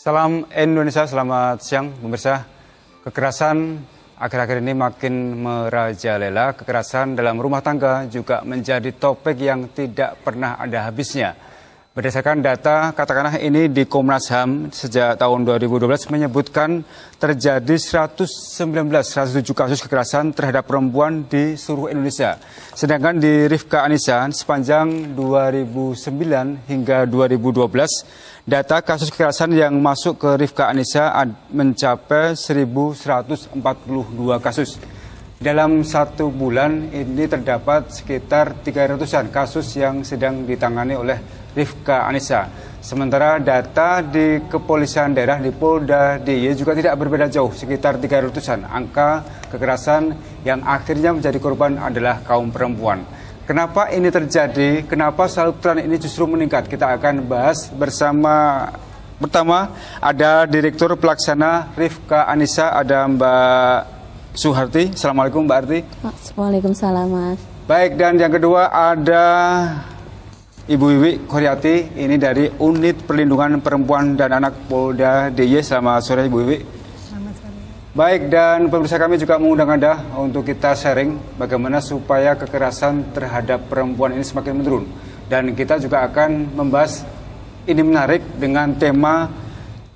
Salam Indonesia, selamat siang pemirsa. Kekerasan akhir-akhir ini makin merajalela. Kekerasan dalam rumah tangga juga menjadi topik yang tidak pernah ada habisnya. Berdasarkan data katakanlah ini di Komnas HAM sejak tahun 2012 menyebutkan terjadi 107 kasus kekerasan terhadap perempuan di seluruh Indonesia. Sedangkan di Rifka Anissa sepanjang 2009 hingga 2012 data kasus kekerasan yang masuk ke Rifka Anissa mencapai 1.142 kasus. Dalam satu bulan ini terdapat sekitar 300-an kasus yang sedang ditangani oleh Rifka Anissa. Sementara data di kepolisian daerah di Polda DIY juga tidak berbeda jauh, sekitar 300-an. Angka kekerasan yang akhirnya menjadi korban adalah kaum perempuan. Kenapa ini terjadi? Kenapa selalu tren ini justru meningkat? Kita akan bahas bersama. Pertama ada Direktur Pelaksana Rifka Anissa, ada Mbak Suharti. Assalamualaikum Mbak Arti. Waalaikumsalam Mas. Baik, dan yang kedua ada Ibu Wiwi Koryati, ini dari Unit Perlindungan Perempuan dan Anak Polda DIY. Selamat sore Ibu Wiwi. Selamat sore. Baik, dan pemirsa kami juga mengundang Anda untuk kita sharing bagaimana supaya kekerasan terhadap perempuan ini semakin menurun. Dan kita juga akan membahas ini menarik dengan tema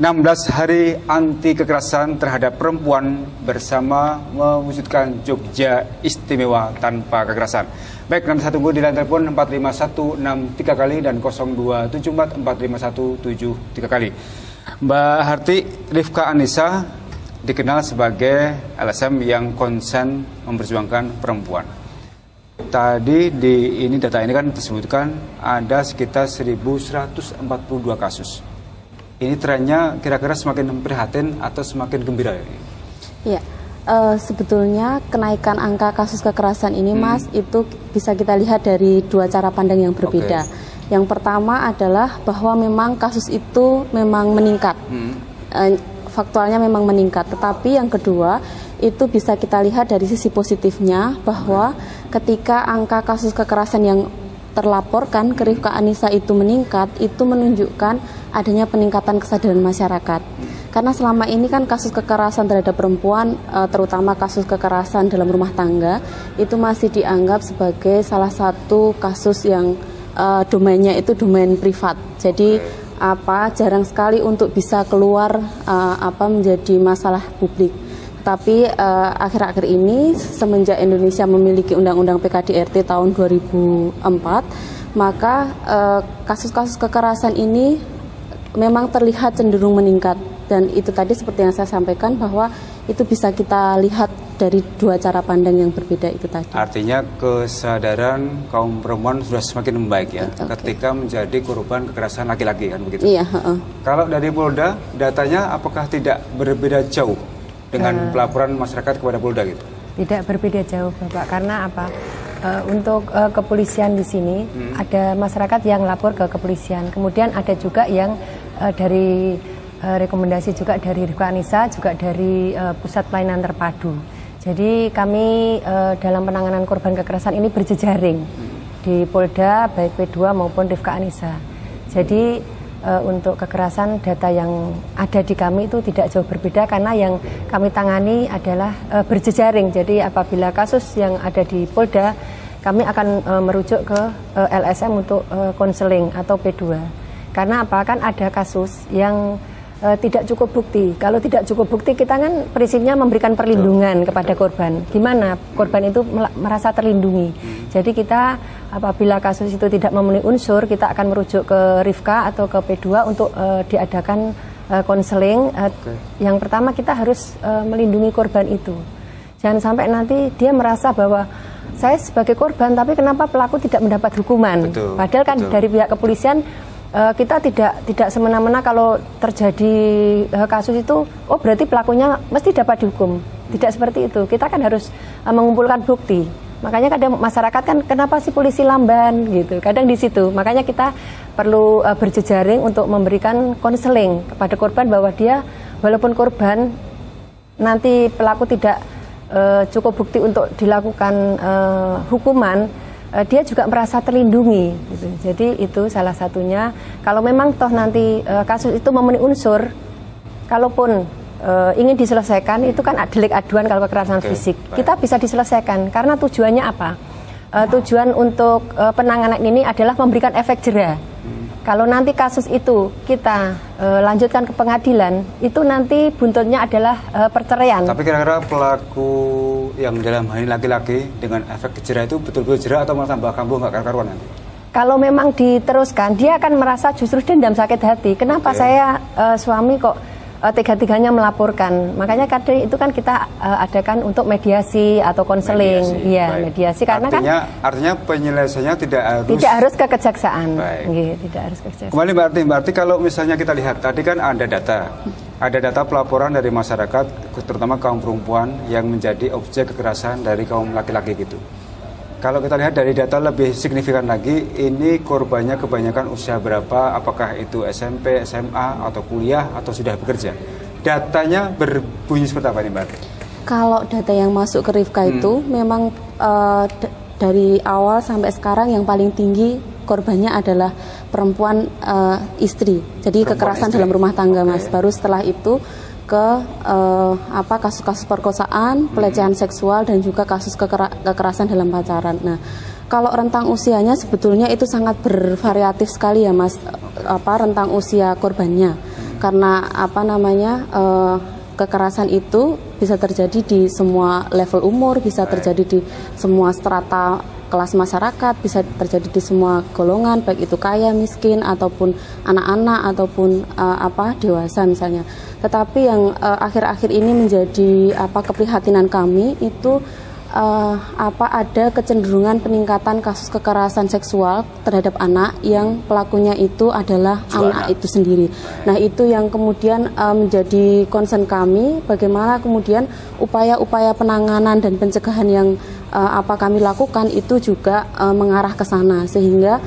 16 hari anti kekerasan terhadap perempuan bersama mewujudkan Jogja istimewa tanpa kekerasan. Baik, nanti saya tunggu di line telepon 45163 kali dan 02745173 kali. Mbak Harti, Rifka Anissa dikenal sebagai LSM yang konsen memperjuangkan perempuan. Tadi di ini data ini kan disebutkan ada sekitar 1.142 kasus. Ini trennya kira-kira semakin prihatin atau semakin gembira ya? Iya, sebetulnya kenaikan angka kasus kekerasan ini Mas itu bisa kita lihat dari dua cara pandang yang berbeda. Yang pertama adalah bahwa memang kasus itu memang meningkat, faktualnya memang meningkat. Tetapi yang kedua itu bisa kita lihat dari sisi positifnya bahwa ketika angka kasus kekerasan yang terlaporkan ke Rifka Anissa itu meningkat, itu menunjukkan adanya peningkatan kesadaran masyarakat. Karena selama ini kan kasus kekerasan terhadap perempuan, terutama kasus kekerasan dalam rumah tangga, itu masih dianggap sebagai salah satu kasus yang domainnya itu domain privat. Jadi jarang sekali untuk bisa keluar menjadi masalah publik. Tapi akhir-akhir ini semenjak Indonesia memiliki Undang-Undang PKDRT tahun 2004, maka kasus-kasus kekerasan ini memang terlihat cenderung meningkat. Dan itu tadi seperti yang saya sampaikan bahwa itu bisa kita lihat dari dua cara pandang yang berbeda itu tadi. Artinya kesadaran kaum perempuan sudah semakin membaik ya, ketika menjadi korban kekerasan laki-laki kan begitu? Iya. Kalau dari Polda, datanya apakah tidak berbeda jauh dengan pelaporan masyarakat kepada Polda gitu? Tidak berbeda jauh Bapak, karena apa? Untuk kepolisian di sini ada masyarakat yang lapor ke kepolisian, kemudian ada juga yang dari rekomendasi juga dari Rifka Anissa, juga dari Pusat Pelayanan Terpadu. Jadi kami dalam penanganan korban kekerasan ini berjejaring di Polda, baik P2 maupun Rifka Anissa. Jadi untuk kekerasan data yang ada di kami itu tidak jauh berbeda, karena yang kami tangani adalah berjejaring. Jadi apabila kasus yang ada di Polda, kami akan merujuk ke LSM untuk konseling atau P2. Karena apa? Kan ada kasus yang tidak cukup bukti. Kalau tidak cukup bukti, kita kan prinsipnya memberikan perlindungan kepada korban. Gimana korban itu merasa terlindungi. Jadi kita apabila kasus itu tidak memenuhi unsur, kita akan merujuk ke Rifka atau ke P2 untuk diadakan konseling. Yang pertama kita harus melindungi korban itu. Jangan sampai nanti dia merasa bahwa saya sebagai korban, tapi kenapa pelaku tidak mendapat hukuman. Padahal kan dari pihak kepolisian kita tidak semena-mena kalau terjadi kasus itu, oh berarti pelakunya mesti dapat dihukum. Tidak seperti itu. Kita kan harus mengumpulkan bukti. Makanya kadang masyarakat kan kenapa sih polisi lamban gitu. Kadang di situ. Makanya kita perlu berjejaring untuk memberikan konseling kepada korban bahwa dia walaupun korban nanti pelaku tidak cukup bukti untuk dilakukan hukuman, dia juga merasa terlindungi gitu. Jadi itu salah satunya. Kalau memang toh nanti kasus itu memenuhi unsur, kalaupun ingin diselesaikan itu kan delik aduan kalau kekerasan fisik. Kita bisa diselesaikan karena tujuannya apa? Tujuan untuk penanganan ini adalah memberikan efek jera. Kalau nanti kasus itu kita lanjutkan ke pengadilan, itu nanti buntutnya adalah perceraian. Tapi kira-kira pelaku yang dalam hal ini laki-laki dengan efek jera itu betul-betul jera atau malah tambah kambuh nggak karuan nanti? Kalau memang diteruskan, dia akan merasa justru dendam sakit hati. Kenapa saya suami kok tiga-tiganya melaporkan? Makanya kadang itu kan kita adakan untuk mediasi atau konseling, mediasi karena artinya penyelesaiannya tidak harus ke kejaksaan. Tidak harus ke kejaksaan. Kembali Mbak Arti, kalau misalnya kita lihat tadi kan ada data pelaporan dari masyarakat, terutama kaum perempuan yang menjadi objek kekerasan dari kaum laki-laki gitu. Kalau kita lihat dari data lebih signifikan lagi, ini korbannya kebanyakan usia berapa, apakah itu SMP, SMA, atau kuliah, atau sudah bekerja. Datanya berbunyi seperti apa nih Mbak? Kalau data yang masuk ke Rifka itu memang dari awal sampai sekarang yang paling tinggi korbannya adalah perempuan istri. Jadi perempuan kekerasan istri dalam rumah tangga, Mas. Baru setelah itu ke kasus-kasus perkosaan, pelecehan seksual, dan juga kasus kekerasan dalam pacaran. Nah, kalau rentang usianya sebetulnya itu sangat bervariatif sekali ya Mas, rentang usia korbannya. Karena kekerasan itu bisa terjadi di semua level umur, bisa terjadi di semua strata kelas masyarakat, bisa terjadi di semua golongan, baik itu kaya, miskin, ataupun anak-anak, ataupun dewasa misalnya. Tetapi yang akhir-akhir ini menjadi keprihatinan kami itu ada kecenderungan peningkatan kasus kekerasan seksual terhadap anak yang pelakunya itu adalah anak itu sendiri. Nah, itu yang kemudian menjadi concern kami, bagaimana kemudian upaya-upaya penanganan dan pencegahan yang kami lakukan itu juga mengarah ke sana, sehingga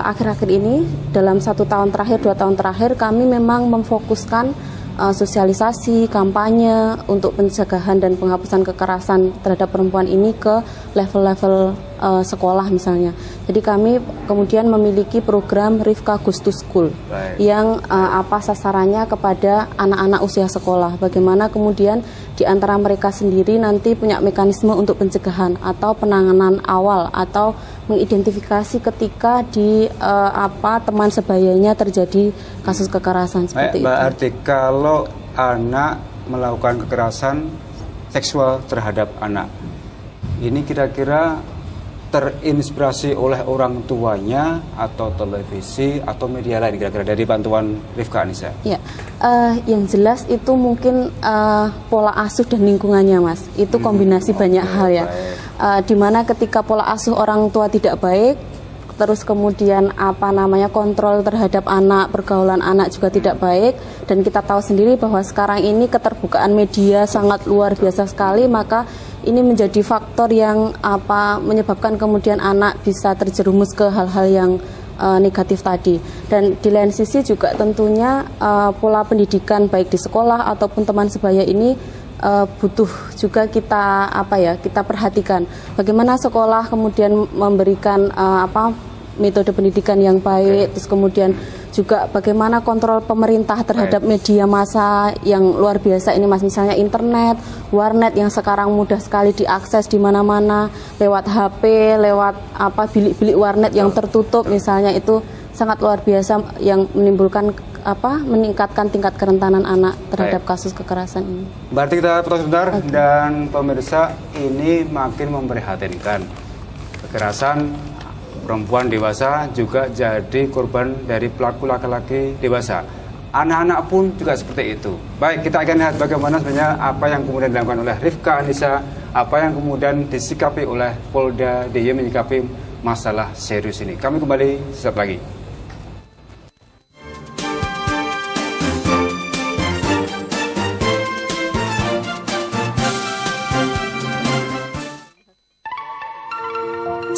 akhir-akhir ini dalam 1 tahun terakhir, 2 tahun terakhir kami memang memfokuskan sosialisasi, kampanye untuk pencegahan dan penghapusan kekerasan terhadap perempuan ini ke level-level sekolah misalnya. Jadi kami kemudian memiliki program Rifka Goes to School yang sasarannya kepada anak-anak usia sekolah. Bagaimana kemudian di antara mereka sendiri nanti punya mekanisme untuk pencegahan atau penanganan awal atau mengidentifikasi ketika di teman sebayanya terjadi kasus kekerasan seperti itu. Mbak Arti, kalau anak melakukan kekerasan seksual terhadap anak, ini kira-kira terinspirasi oleh orang tuanya atau televisi atau media lain kira-kira dari bantuan Rifka Anissa? Ya, yang jelas itu mungkin pola asuh dan lingkungannya, Mas. Itu kombinasi banyak hal ya. Dimana ketika pola asuh orang tua tidak baik, terus kemudian kontrol terhadap anak, pergaulan anak juga tidak baik, dan kita tahu sendiri bahwa sekarang ini keterbukaan media sangat luar biasa sekali, maka ini menjadi faktor yang menyebabkan kemudian anak bisa terjerumus ke hal-hal yang negatif tadi. Dan di lain sisi juga tentunya pola pendidikan baik di sekolah ataupun teman sebaya ini butuh juga kita kita perhatikan bagaimana sekolah kemudian memberikan metode pendidikan yang baik, terus kemudian juga bagaimana kontrol pemerintah terhadap media massa yang luar biasa ini, Mas, misalnya internet, warnet yang sekarang mudah sekali diakses di mana-mana lewat HP, lewat bilik-bilik warnet yang tertutup misalnya, itu sangat luar biasa yang menimbulkan meningkatkan tingkat kerentanan anak terhadap kasus kekerasan ini. Berarti kita putus sebentar dan pemirsa, ini makin memprihatinkan. Kekerasan perempuan dewasa juga jadi korban dari pelaku laki-laki dewasa. Anak-anak pun juga seperti itu. Baik, kita akan lihat bagaimana sebenarnya apa yang kemudian dilakukan oleh Rifka Anissa, apa yang kemudian disikapi oleh Polda DIY menyikapi masalah serius ini. Kami kembali sesaat lagi.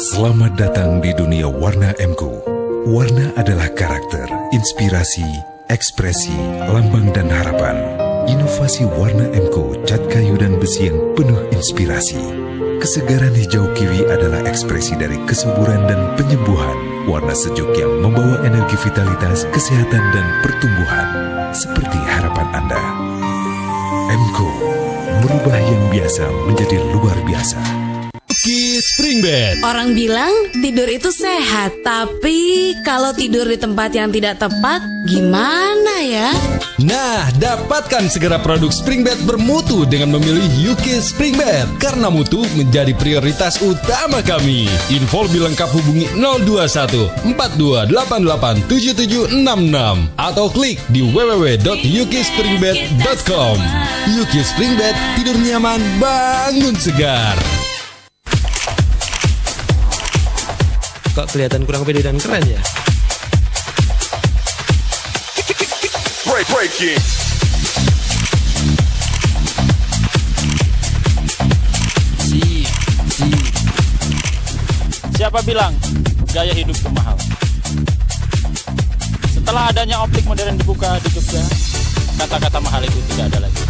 Selamat datang di dunia Warna MQ. Warna adalah karakter, inspirasi, ekspresi, lambang dan harapan. Inovasi Warna MQ, cat kayu dan besi yang penuh inspirasi. Kesegaran hijau kiwi adalah ekspresi dari kesuburan dan penyembuhan. Warna sejuk yang membawa energi vitalitas, kesehatan dan pertumbuhan. Seperti harapan Anda. M.Co. Merubah yang biasa menjadi luar biasa. Spring Bed. Orang bilang tidur itu sehat, tapi kalau tidur di tempat yang tidak tepat, gimana ya? Nah, dapatkan segera produk Spring Bed bermutu dengan memilih UK Spring Bed, karena mutu menjadi prioritas utama kami. Info lebih lengkap hubungi 021 4288 7766 atau klik di www.ukspringbed.com. UK Spring Bed, tidur nyaman, bangun segar. Kok kelihatan kurang pede dan keren ya? Breaking. Siapa bilang gaya hidup itu mahal? Setelah adanya optik modern dibuka di Jogja, kata-kata mahal itu tidak ada lagi.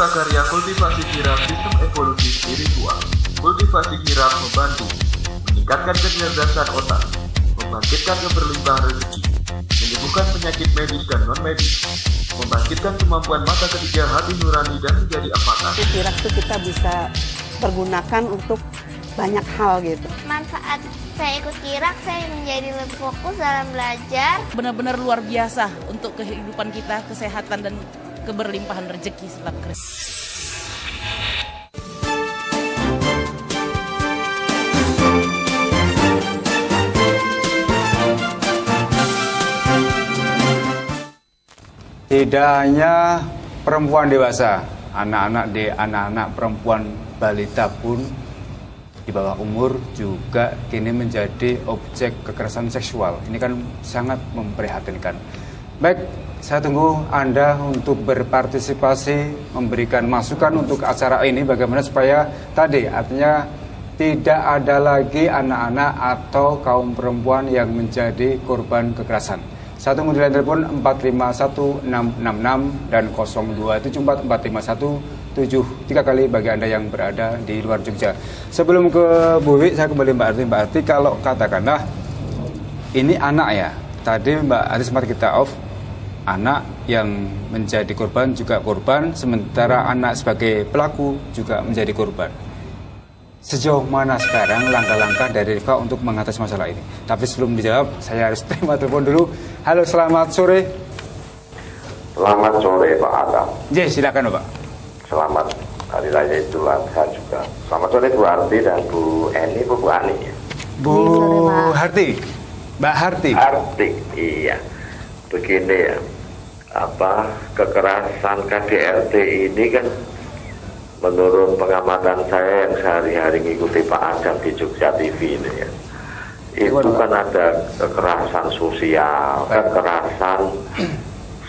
Karya kultivasi kirap sistem evolusi spiritual. Kultivasi kirap membantu meningkatkan kecerdasan otak, membangkitkan keberlimpahan rezeki, menyembuhkan penyakit medis dan non-medis, membangkitkan kemampuan mata ketiga hati nurani dan menjadi avatar. Kirap itu kita bisa pergunakan untuk banyak hal gitu. Manfaat saya ikut kirap, saya menjadi lebih fokus dalam belajar. Benar-benar luar biasa untuk kehidupan kita, kesehatan dan keberlimpahan rezeki setelah bekerja. Tidak hanya perempuan dewasa, anak-anak perempuan balita pun di bawah umur juga kini menjadi objek kekerasan seksual. Ini kan sangat memprihatinkan. Baik, saya tunggu Anda untuk berpartisipasi, memberikan masukan untuk acara ini bagaimana supaya tadi artinya tidak ada lagi anak-anak atau kaum perempuan yang menjadi korban kekerasan. Saya tunggu di line telepon 451666 dan 02744517 kali bagi Anda yang berada di luar Jogja. Sebelum ke Bu Wi, saya kembali Mbak Arti. Mbak Arti, kalau katakanlah ini anak ya, tadi Mbak Arti sempat kita off, anak yang menjadi korban juga korban, sementara anak sebagai pelaku juga menjadi korban. Sejauh mana sekarang langkah-langkah dari Rifa untuk mengatasi masalah ini? Tapi sebelum dijawab, saya harus terima telepon dulu. Halo, selamat sore. Selamat sore Pak Adam. Jadi silakan Pak. Selamat Hari Raya Idul Adha juga. Selamat sore Bu Harti dan Bu Eni, Bu Ani. Bu Harti, Mbak Harti. Harti, iya. Begini ya, kekerasan KDRT ini kan menurut pengamatan saya yang sehari-hari mengikuti Pak Adam di Jogja TV ini ya, itu kan ada kekerasan sosial, kekerasan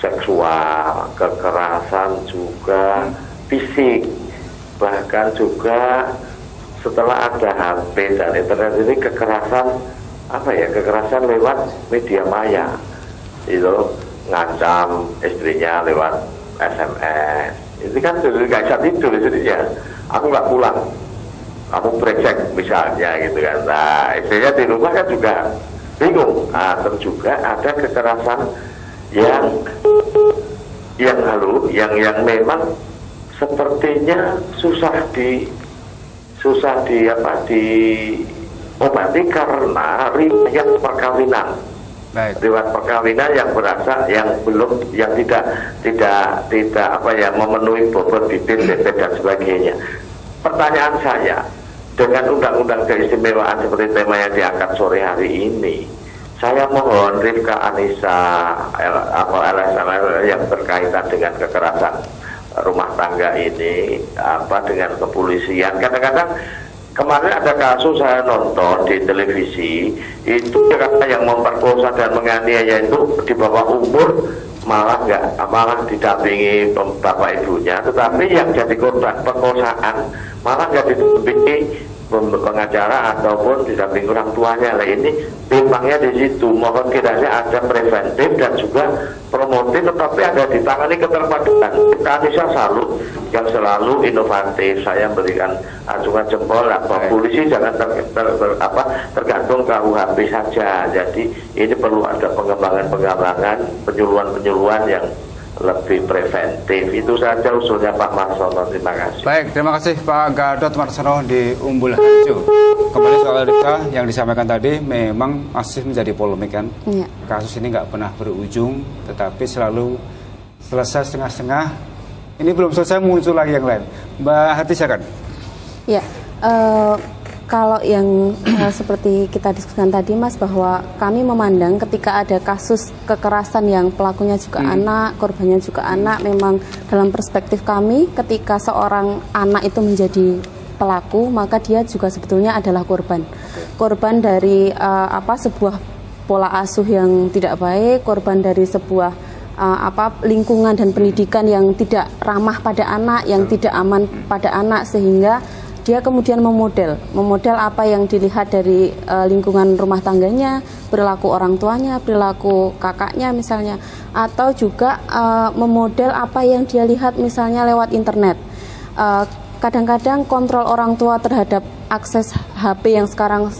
seksual, kekerasan juga fisik, bahkan juga setelah ada HP dan internet ini kekerasan kekerasan lewat media maya, itu ngancam istrinya lewat SMS. Ini kan sudah gak bisa tidur ya, aku nggak pulang, kamu brengsek misalnya gitu kan. Nah istrinya di rumah kan juga bingung. Terus juga ada kekerasan yang memang sepertinya susah diobati karena riwayat perkawinan. Riwayat perkawinan yang tidak memenuhi bobot bibit, bebek dan sebagainya. Pertanyaan saya, dengan undang-undang keistimewaan seperti tema yang diangkat sore hari ini, saya mohon Rifka Anissa LSM yang berkaitan dengan kekerasan rumah tangga ini dengan kepolisian. Kadang-kadang kemarin ada kasus saya nonton di televisi, itu yang memperkosa dan menganiaya itu di bawah umur malah didampingi bapak ibunya, tetapi yang jadi korban perkosaan malah nggak didampingi pengacara ataupun didampingi orang tuanya. Nah, ini timbangnya di situ. Mohon kiranya ada preventif dan juga promotif, tetapi ada ditangani keterpaduan. Kanisa salut yang selalu inovatif. Saya berikan acungan jempol. Polisi jangan tergantung KUHP saja. Jadi ini perlu ada pengembangan, penyuluhan yang lebih preventif. Itu saja usulnya Pak Marsono. Terima kasih. Baik, terima kasih Pak Gadot Marsono di Umbul Harjo. Kembali soal Rifka yang disampaikan tadi memang masih menjadi polemik kan. Ya. Kasus ini nggak pernah berujung, tetapi selalu selesai setengah-setengah. Ini belum selesai, muncul lagi yang lain. Mbak Hati, silakan. Ya, kalau yang seperti kita diskusikan tadi Mas, bahwa kami memandang ketika ada kasus kekerasan yang pelakunya juga anak, korbannya juga anak, memang dalam perspektif kami ketika seorang anak itu menjadi pelaku, maka dia juga sebetulnya adalah korban. Korban dari sebuah pola asuh yang tidak baik, korban dari sebuah lingkungan dan pendidikan yang tidak ramah pada anak, yang tidak aman pada anak, sehingga dia kemudian memodel apa yang dilihat dari lingkungan rumah tangganya, perilaku orang tuanya, perilaku kakaknya misalnya, atau juga memodel apa yang dia lihat misalnya lewat internet. Kadang-kadang kontrol orang tua terhadap akses HP yang sekarang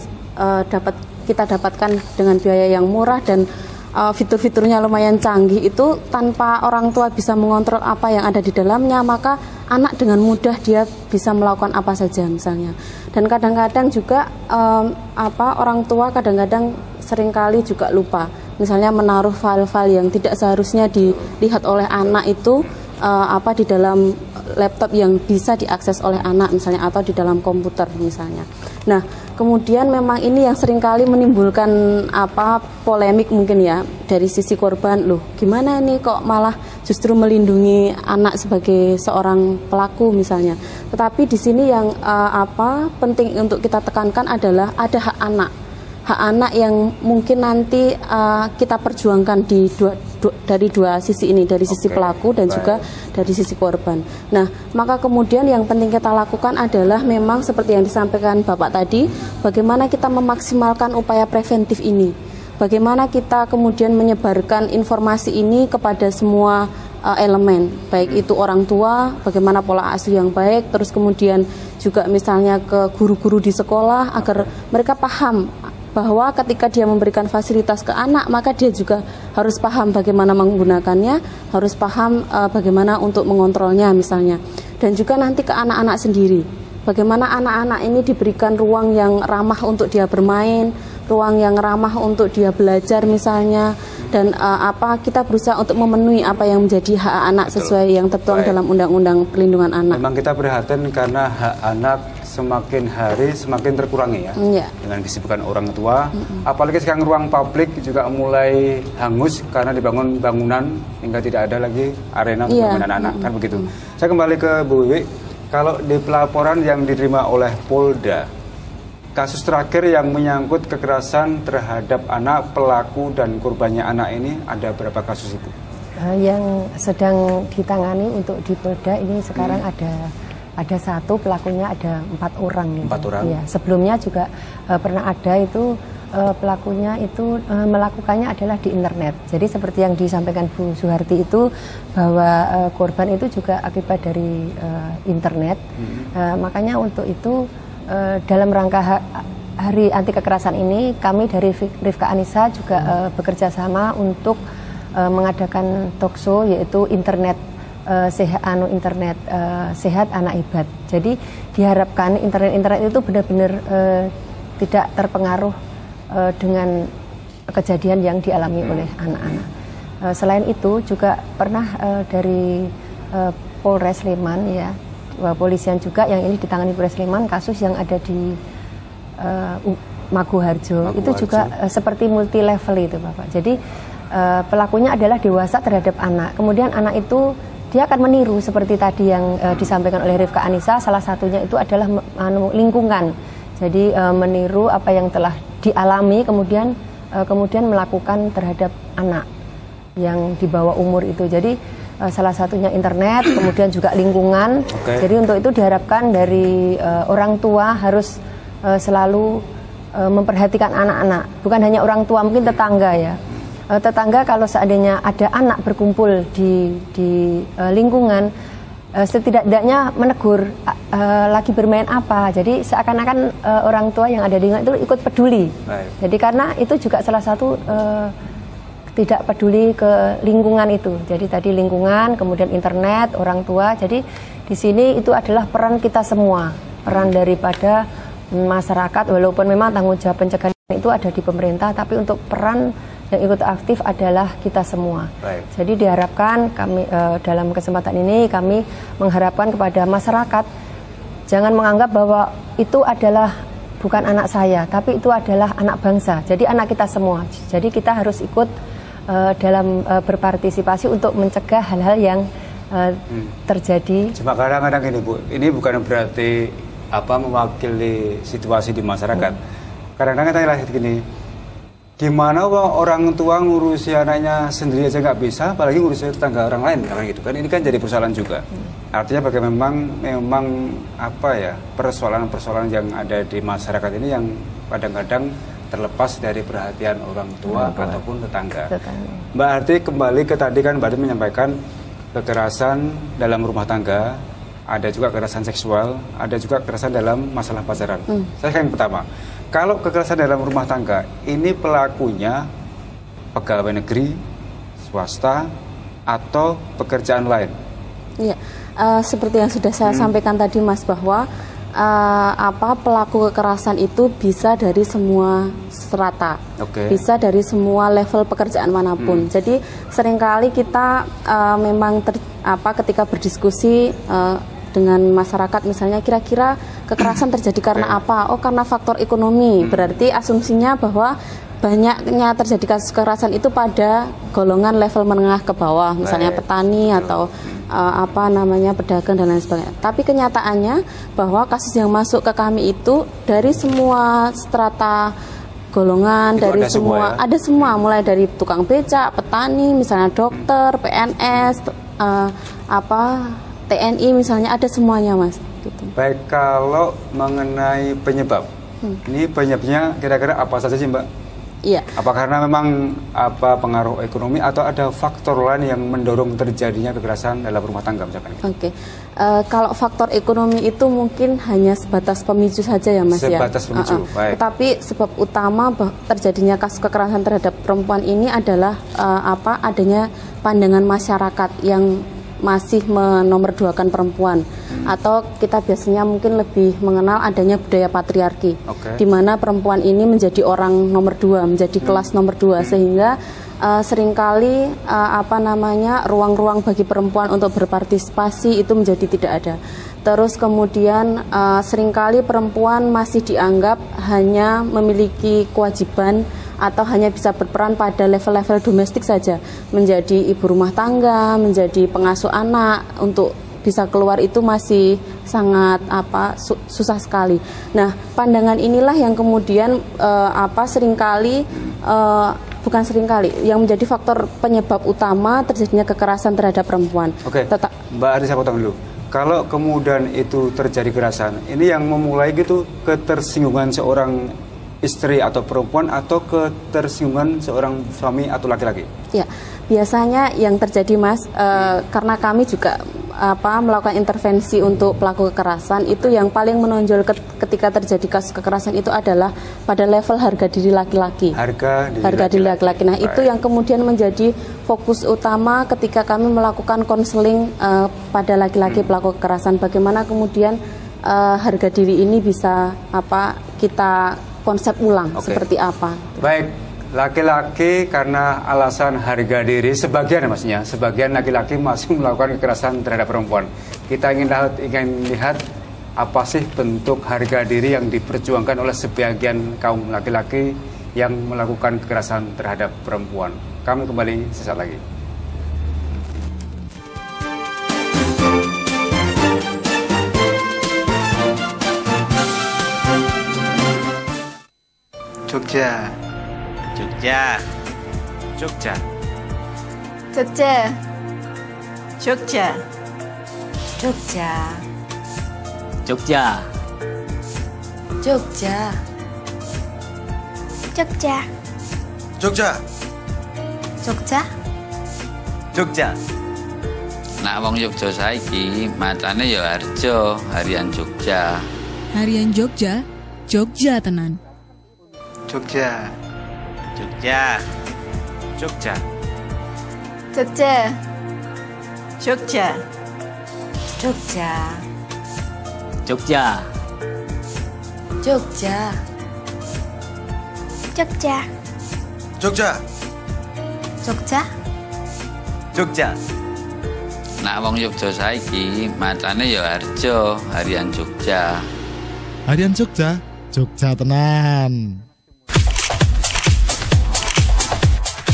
kita dapatkan dengan biaya yang murah dan fitur-fiturnya lumayan canggih, itu tanpa orang tua bisa mengontrol apa yang ada di dalamnya, maka anak dengan mudah dia bisa melakukan apa saja misalnya. Dan kadang-kadang juga orang tua kadang-kadang seringkali juga lupa, misalnya menaruh file-file yang tidak seharusnya dilihat oleh anak itu di dalam laptop yang bisa diakses oleh anak misalnya, atau di dalam komputer misalnya. Nah, kemudian memang ini yang seringkali menimbulkan polemik mungkin ya dari sisi korban. Loh, gimana nih kok malah justru melindungi anak sebagai seorang pelaku misalnya. Tetapi di sini yang penting untuk kita tekankan adalah ada hak anak. Hak anak yang mungkin nanti kita perjuangkan dari dua sisi ini, dari sisi pelaku dan juga dari sisi korban. Nah, maka kemudian yang penting kita lakukan adalah memang seperti yang disampaikan Bapak tadi, bagaimana kita memaksimalkan upaya preventif ini. Bagaimana kita kemudian menyebarkan informasi ini kepada semua elemen, baik itu orang tua, bagaimana pola asuh yang baik, terus kemudian juga misalnya ke guru-guru di sekolah agar mereka paham bahwa ketika dia memberikan fasilitas ke anak, maka dia juga harus paham bagaimana menggunakannya, harus paham bagaimana untuk mengontrolnya misalnya. Dan juga nanti ke anak-anak sendiri, bagaimana anak-anak ini diberikan ruang yang ramah untuk dia bermain, ruang yang ramah untuk dia belajar misalnya, dan kita berusaha untuk memenuhi apa yang menjadi hak anak sesuai yang tertuang dalam Undang-Undang Perlindungan Anak. Memang kita prihatin karena hak anak semakin hari semakin terkurangi ya, dengan kesibukan orang tua. Apalagi sekarang ruang publik juga mulai hangus karena dibangun bangunan hingga tidak ada lagi arena untuk permainan anak, kan begitu. Saya kembali ke Bu Wiwi, kalau di pelaporan yang diterima oleh Polda, kasus terakhir yang menyangkut kekerasan terhadap anak, pelaku dan korbannya anak ini, ada berapa kasus itu? Yang sedang ditangani untuk di Polda ini sekarang ada satu, pelakunya ada 4 orang. 4 orang? Ya, sebelumnya juga pernah ada itu pelakunya itu melakukannya adalah di internet. Jadi seperti yang disampaikan Bu Suharti itu, bahwa korban itu juga akibat dari internet. Makanya untuk itu dalam rangka Hari Anti Kekerasan ini, kami dari Rifka Anissa juga bekerja sama untuk mengadakan talkshow, yaitu internet sehat anak hebat. Jadi diharapkan internet itu benar-benar tidak terpengaruh dengan kejadian yang dialami oleh anak-anak. Selain itu juga pernah dari Polres Sleman ya, polisian juga yang ini ditangani Polres Sleman, kasus yang ada di Maguharjo itu juga seperti multi level itu Bapak. Jadi pelakunya adalah dewasa terhadap anak. Kemudian anak itu dia akan meniru seperti tadi yang disampaikan oleh Rifka Anissa, salah satunya itu adalah lingkungan. Jadi meniru apa yang telah dialami, kemudian melakukan terhadap anak yang di bawah umur itu. Jadi salah satunya internet, kemudian juga lingkungan. Jadi untuk itu diharapkan dari orang tua harus selalu memperhatikan anak-anak, bukan hanya orang tua, mungkin tetangga ya. Tetangga kalau seandainya ada anak berkumpul di lingkungan, setidaknya menegur lagi bermain apa. Jadi seakan-akan orang tua yang ada di lingkungan itu ikut peduli. Baik. Jadi karena itu juga salah satu tidak peduli ke lingkungan itu. Jadi tadi lingkungan, kemudian internet, orang tua. Jadi di sini itu adalah peran kita semua, peran daripada masyarakat. Walaupun memang tanggung jawab pencegahan itu ada di pemerintah, tapi untuk peran yang ikut aktif adalah kita semua. Baik. Jadi diharapkan kami dalam kesempatan ini kami mengharapkan kepada masyarakat jangan menganggap bahwa itu adalah bukan anak saya, tapi itu adalah anak bangsa. Jadi anak kita semua. Jadi kita harus ikut dalam berpartisipasi untuk mencegah hal-hal yang terjadi. Cuma kadang-kadang ini Bu, ini bukan berarti mewakili situasi di masyarakat. Kadang-kadang kita lihat gini. Gimana orang tua ngurusi anaknya sendiri aja nggak bisa, apalagi ngurusi tetangga orang lain, gitu kan? Ini kan jadi persoalan juga. Artinya bagaimana memang persoalan-persoalan yang ada di masyarakat ini yang kadang-kadang terlepas dari perhatian orang tua ataupun tetangga. Mbak Arti kembali ke tadi kan Mbak Arti menyampaikan kekerasan dalam rumah tangga, ada juga kekerasan seksual, ada juga kekerasan dalam masalah pacaran. Saya yang pertama. Kalau kekerasan dalam rumah tangga, ini pelakunya pegawai negeri, swasta, atau pekerjaan lain? Iya, seperti yang sudah saya sampaikan tadi Mas, bahwa pelaku kekerasan itu bisa dari semua strata, bisa dari semua level pekerjaan manapun. Jadi seringkali kita memang ketika berdiskusi dengan masyarakat, misalnya kira-kira kekerasan terjadi karena apa? Oh, karena faktor ekonomi. Berarti asumsinya bahwa banyaknya terjadi kasus kekerasan itu pada golongan level menengah ke bawah, misalnya petani atau pedagang dan lain sebagainya. Tapi kenyataannya bahwa kasus yang masuk ke kami itu dari semua strata golongan, itu dari ada semua, mulai dari tukang becak, petani, misalnya dokter, PNS, TNI misalnya, ada semuanya Mas. Gitu. Baik, kalau mengenai penyebab, ini penyebabnya kira-kira apa saja sih Mbak? Iya. Apa karena memang pengaruh ekonomi atau ada faktor lain yang mendorong terjadinya kekerasan dalam rumah tangga misalkan? Kalau faktor ekonomi itu mungkin hanya sebatas pemicu saja ya Mas. Sebatas pemicu. Baik. Tetapi sebab utama terjadinya kasus kekerasan terhadap perempuan ini adalah adanya pandangan masyarakat yang masih menomorduakan perempuan, atau kita biasanya mungkin lebih mengenal adanya budaya patriarki, di mana perempuan ini menjadi orang nomor 2, menjadi kelas nomor 2, sehingga seringkali ruang-ruang bagi perempuan untuk berpartisipasi itu menjadi tidak ada. Terus kemudian seringkali perempuan masih dianggap hanya memiliki kewajiban atau hanya bisa berperan pada level-level domestik saja, menjadi ibu rumah tangga, menjadi pengasuh anak. Untuk bisa keluar itu masih sangat susah sekali. Nah, pandangan inilah yang kemudian yang menjadi faktor penyebab utama terjadinya kekerasan terhadap perempuan. Mbak Ari, saya potong dulu. Kalau kemudian itu terjadi kekerasan, ini yang memulai ketersinggungan seorang istri atau perempuan, atau ketersinggungan seorang suami atau laki-laki? Ya, biasanya yang terjadi Mas, karena kami juga melakukan intervensi untuk pelaku kekerasan, itu yang paling menonjol ketika terjadi kasus kekerasan itu adalah pada level harga diri laki-laki. Harga diri laki-laki. Nah, itu yang kemudian menjadi fokus utama ketika kami melakukan konseling pada laki-laki pelaku kekerasan. Bagaimana kemudian harga diri ini bisa kita konsep ulang seperti apa. Baik, laki-laki karena alasan harga diri, sebagian laki-laki masih melakukan kekerasan terhadap perempuan. Kita ingin lihat apa sih bentuk harga diri yang diperjuangkan oleh sebagian kaum laki-laki yang melakukan kekerasan terhadap perempuan. Kami kembali sesaat lagi. Jogja. Jogja. Jogja. Jogja. Jogja. Jogja. Jogja. Jogja. Jogja. Jogja. Jogja. Jogja. Nah, wong Jogja saiki macane ya Harjo, harian Jogja. Harian Jogja, Jogja tenan. Jogja. Jogja. Jogja. Jogja. Jogja. Jogja. Jogja. Jogja. Jogja. Jogja. Jogja. Jogja. Nah, wong Jogja saiki macane ya Harjo, harian Jogja. Harian Jogja, Jogja tenan.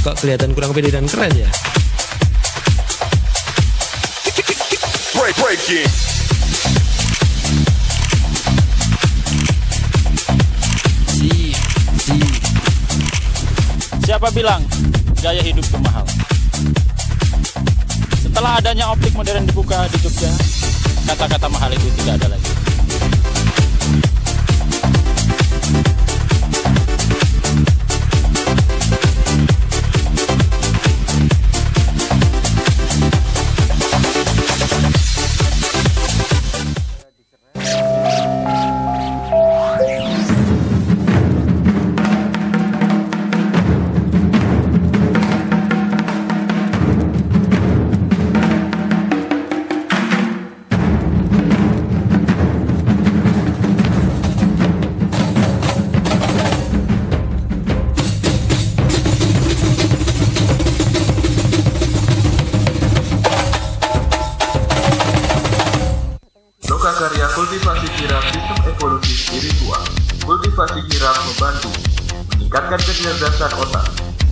Kok kelihatan kurang pede dan keren ya? Breaking. Siapa bilang gaya hidup itu mahal? Setelah adanya optik modern dibuka di Jogja, kata-kata mahal itu tidak ada lagi. Lokakarya kultivasi kirap sistem evolusi spiritual. Kultivasi kirap membantu meningkatkan kecerdasan otak,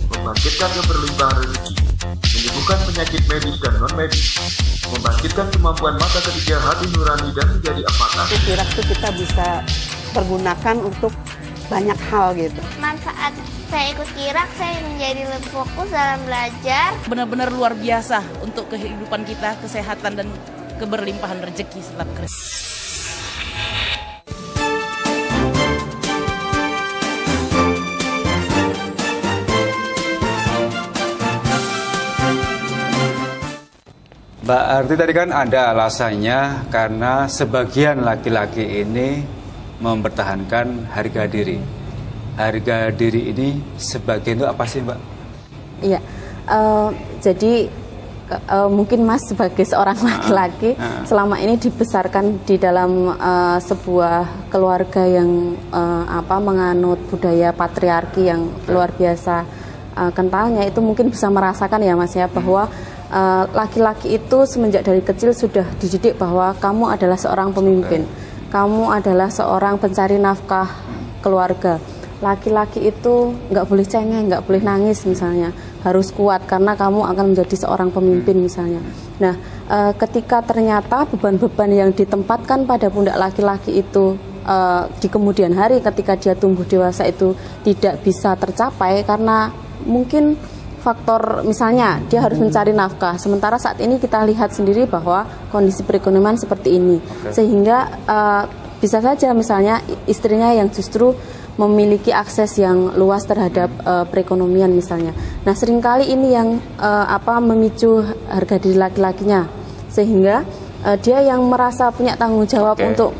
membangkitkan keberlimpahan rezeki, menyembuhkan penyakit medis dan non-medis, membangkitkan kemampuan mata ketiga hati nurani dan menjadi amata. Kirap itu kita bisa pergunakan untuk banyak hal gitu. Manfaat saya ikut kirap, saya menjadi lebih fokus dalam belajar. Benar-benar luar biasa untuk kehidupan kita, kesehatan dan keberlimpahan rezeki setelah kerja. Mbak Arti tadi kan ada alasannya karena sebagian laki-laki ini mempertahankan harga diri. Harga diri ini sebagian itu apa sih, Mbak? Iya, jadi mungkin Mas sebagai seorang laki-laki selama ini dibesarkan di dalam sebuah keluarga yang menganut budaya patriarki yang luar biasa kentalnya, itu mungkin bisa merasakan ya Mas ya, bahwa laki-laki itu semenjak dari kecil sudah dididik bahwa kamu adalah seorang pemimpin, kamu adalah seorang pencari nafkah keluarga. Laki-laki itu nggak boleh cengeng, nggak boleh nangis misalnya, harus kuat karena kamu akan menjadi seorang pemimpin misalnya. Nah, ketika ternyata beban-beban yang ditempatkan pada pundak laki-laki itu di kemudian hari ketika dia tumbuh dewasa itu tidak bisa tercapai karena mungkin faktor misalnya dia harus mencari nafkah, sementara saat ini kita lihat sendiri bahwa kondisi perekonomian seperti ini, sehingga bisa saja misalnya istrinya yang justru memiliki akses yang luas terhadap perekonomian misalnya. Nah, seringkali ini yang memicu harga diri laki-lakinya, sehingga dia yang merasa punya tanggung jawab untuk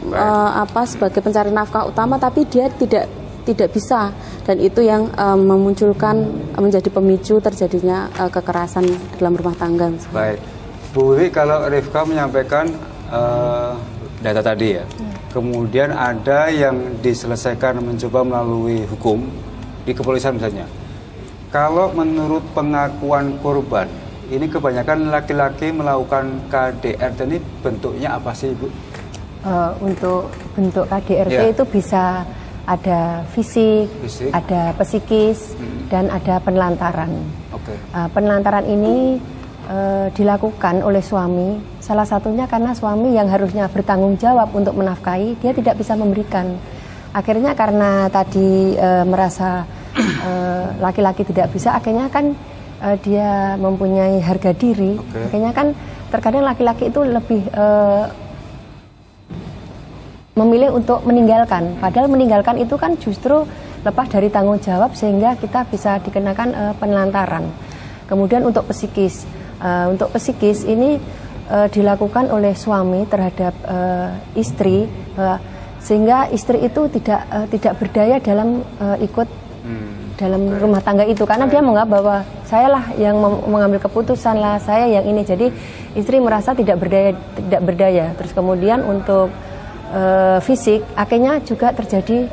sebagai pencari nafkah utama, tapi dia tidak bisa, dan itu yang memunculkan menjadi pemicu terjadinya kekerasan dalam rumah tangga misalnya. Baik, Bu Wiwi, kalau Rifka menyampaikan data tadi ya, kemudian ada yang diselesaikan mencoba melalui hukum di kepolisian misalnya. Kalau menurut pengakuan korban, ini kebanyakan laki-laki melakukan KDRT, ini bentuknya apa sih, Bu? Untuk bentuk KDRT itu bisa ada fisik, ada psikis, dan ada penelantaran. Penelantaran ini dilakukan oleh suami, salah satunya karena suami yang harusnya bertanggung jawab untuk menafkahi, dia tidak bisa memberikan. Akhirnya karena tadi merasa laki-laki tidak bisa, akhirnya kan dia mempunyai harga diri. Akhirnya kan terkadang laki-laki itu lebih memilih untuk meninggalkan. Padahal meninggalkan itu kan justru lepas dari tanggung jawab sehingga kita bisa dikenakan penelantaran. Kemudian untuk psikis ini dilakukan oleh suami terhadap istri, sehingga istri itu tidak berdaya dalam ikut dalam rumah tangga itu, karena dia menganggap bahwa saya lah yang mengambil keputusan lah, saya yang ini. Jadi istri merasa tidak berdaya. Terus kemudian untuk fisik, akhirnya juga terjadi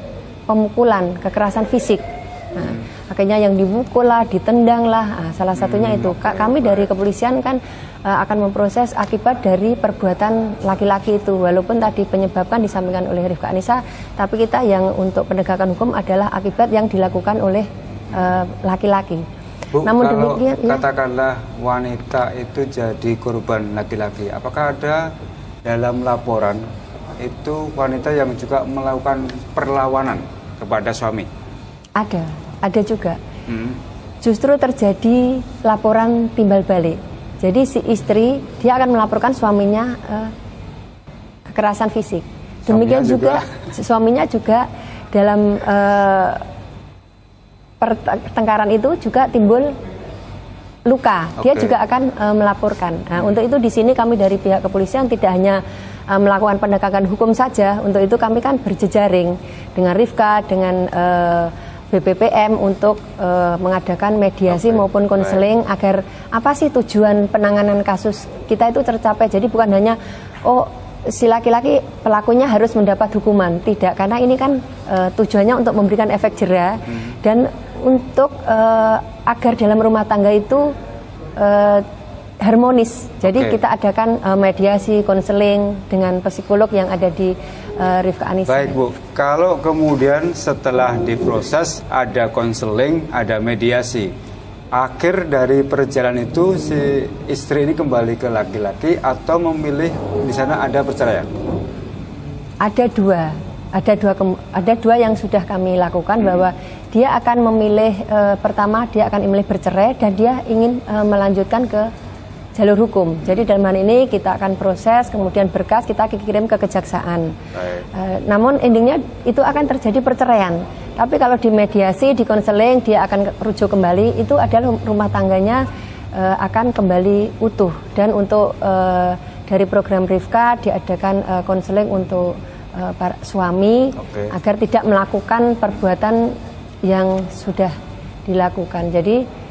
pemukulan, kekerasan fisik. Nah, akhirnya yang dipukul lah, ditendang lah. Nah, salah satunya itu. Kami dari kepolisian kan akan memproses akibat dari perbuatan laki-laki itu. Walaupun tadi penyebabkan disampaikan oleh Rifka Anissa, tapi kita yang untuk penegakan hukum adalah akibat yang dilakukan oleh laki-laki. Bu, namun kalau demikian, katakanlah wanita itu jadi korban laki-laki, apakah ada dalam laporan itu wanita yang juga melakukan perlawanan kepada suami? Ada juga. Justru terjadi laporan timbal balik. Jadi si istri dia akan melaporkan suaminya kekerasan fisik. Demikian juga suaminya juga dalam pertengkaran itu juga timbul luka. Dia juga akan melaporkan. Nah, untuk itu di sini kami dari pihak kepolisian tidak hanya melakukan penegakan hukum saja. Untuk itu kami kan berjejaring dengan Rifka, dengan BPPM untuk mengadakan mediasi maupun konseling agar apa sih tujuan penanganan kasus kita itu tercapai. Jadi bukan hanya si laki-laki pelakunya harus mendapat hukuman, tidak, karena ini kan tujuannya untuk memberikan efek jera dan untuk agar dalam rumah tangga itu harmonis. Jadi kita adakan mediasi, konseling dengan psikolog yang ada di Rifka Anissa. Baik Bu, kalau kemudian setelah diproses ada konseling, ada mediasi, akhir dari perjalanan itu si istri ini kembali ke laki-laki atau memilih di sana ada perceraian? Ada dua yang sudah kami lakukan, bahwa dia akan memilih pertama dia akan memilih bercerai dan dia ingin melanjutkan ke jalur hukum. Jadi dalam hal ini kita akan proses, kemudian berkas kita kirim ke kejaksaan. Namun endingnya itu akan terjadi perceraian. Tapi kalau di mediasi, di konseling, dia akan rujuk kembali, itu adalah rumah tangganya akan kembali utuh. Dan untuk dari program Rifka diadakan konseling untuk para suami agar tidak melakukan perbuatan yang sudah dilakukan. Jadi